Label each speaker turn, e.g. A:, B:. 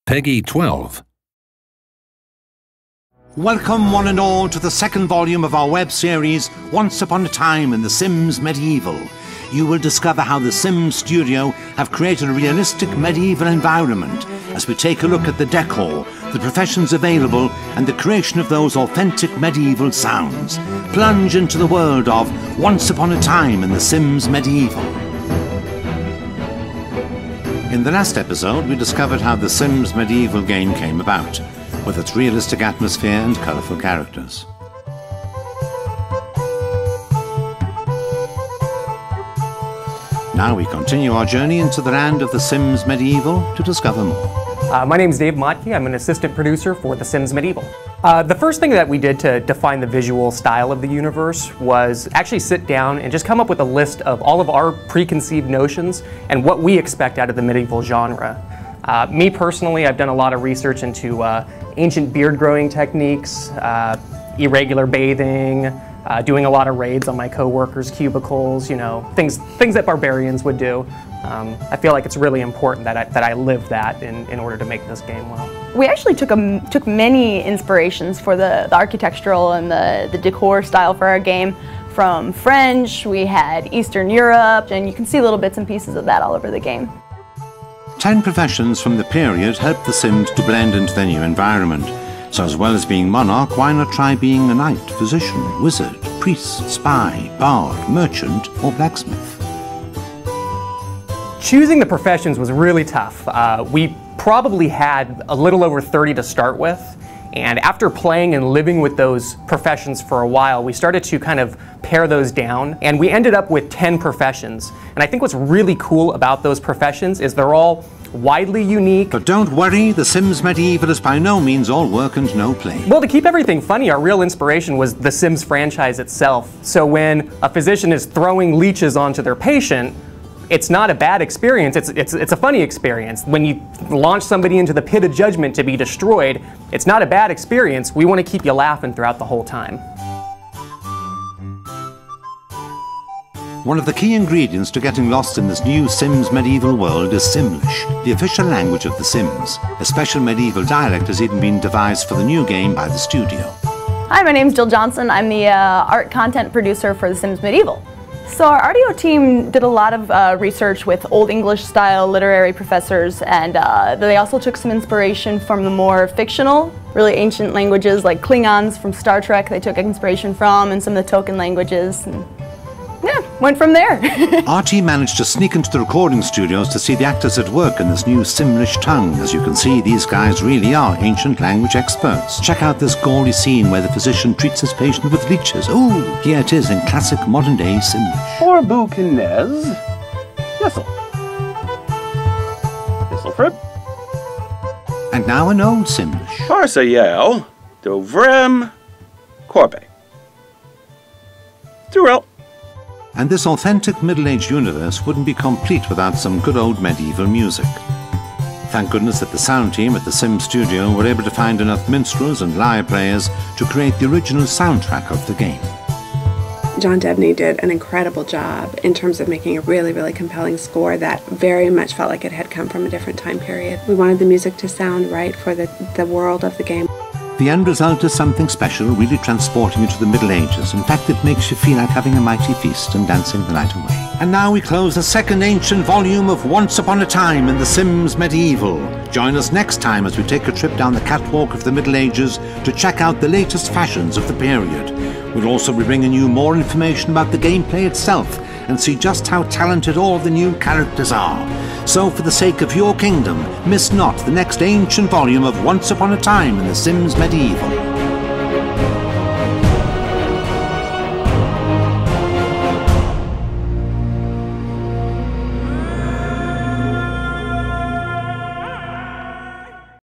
A: Peggy 12.
B: Welcome one and all to the second volume of our web series, Once Upon a Time in The Sims Medieval. You will discover how the Sims studio have created a realistic medieval environment as we take a look at the decor, the professions available, and the creation of those authentic medieval sounds. Plunge into the world of Once Upon a Time in The Sims Medieval. In the last episode, we discovered how the Sims Medieval game came about, with its realistic atmosphere and colourful characters. Now we continue our journey into the land of the Sims Medieval to discover more.
C: My name is Dave Motke. I'm an assistant producer for The Sims Medieval. The first thing that we did to define the visual style of the universe was actually sit down and just come up with a list of all of our preconceived notions and what we expect out of the medieval genre. Me personally, I've done a lot of research into ancient beard growing techniques, irregular bathing, doing a lot of raids on my co-workers' cubicles, you know, things that barbarians would do. I feel like it's really important that I live that in order to make this game well.
D: We actually took many inspirations for the architectural and the decor style for our game. From French, we had Eastern Europe, and you can see little bits and pieces of that all over the game.
B: 10 professions from the period helped the Sims to blend into their new environment. So as well as being monarch, why not try being a knight, physician, wizard, priest, spy, bard, merchant, or blacksmith?
C: Choosing the professions was really tough. We probably had a little over 30 to start with, and after playing and living with those professions for a while, we started to kind of pare those down, and we ended up with 10 professions. And I think what's really cool about those professions is they're all widely unique.
B: But don't worry, the Sims Medieval is by no means all work and no play.
C: Well, to keep everything funny, our real inspiration was the Sims franchise itself. So when a physician is throwing leeches onto their patient, it's not a bad experience, it's a funny experience. When you launch somebody into the pit of judgment to be destroyed, it's not a bad experience. We want to keep you laughing throughout the whole time.
B: One of the key ingredients to getting lost in this new Sims medieval world is Simlish, the official language of the Sims. A special medieval dialect has even been devised for the new game by the studio.
D: Hi, my name's Jill Johnson. I'm the art content producer for The Sims Medieval. So our RDO team did a lot of research with Old English style literary professors, and they also took some inspiration from the more fictional, really ancient languages like Klingons from Star Trek. They took inspiration from, and some of the token languages. And yeah, went from there.
B: Our team managed to sneak into the recording studios to see the actors at work in this new Simlish tongue. As you can see, these guys really are ancient language experts. Check out this gory scene where the physician treats his patient with leeches. Ooh, here it is in classic modern-day Simlish.
E: Or Buchanez. Yessel. Yesselfrib.
B: And now an old Simlish.
E: Parsael. Dovrem. Corbe. Durel.
B: And this authentic middle-aged universe wouldn't be complete without some good old medieval music. Thank goodness that the sound team at the Sims studio were able to find enough minstrels and lyre players to create the original soundtrack of the game.
F: John Debney did an incredible job in terms of making a really, really compelling score that very much felt like it had come from a different time period. We wanted the music to sound right for the world of the game.
B: The end result is something special, really transporting you to the Middle Ages. In fact, it makes you feel like having a mighty feast and dancing the night away. And now we close the second ancient volume of Once Upon a Time in The Sims Medieval. Join us next time as we take a trip down the catwalk of the Middle Ages to check out the latest fashions of the period. We'll also be bringing you more information about the gameplay itself and see just how talented all the new characters are. So for the sake of your kingdom, miss not the next ancient volume of Once Upon a Time in The Sims Medieval.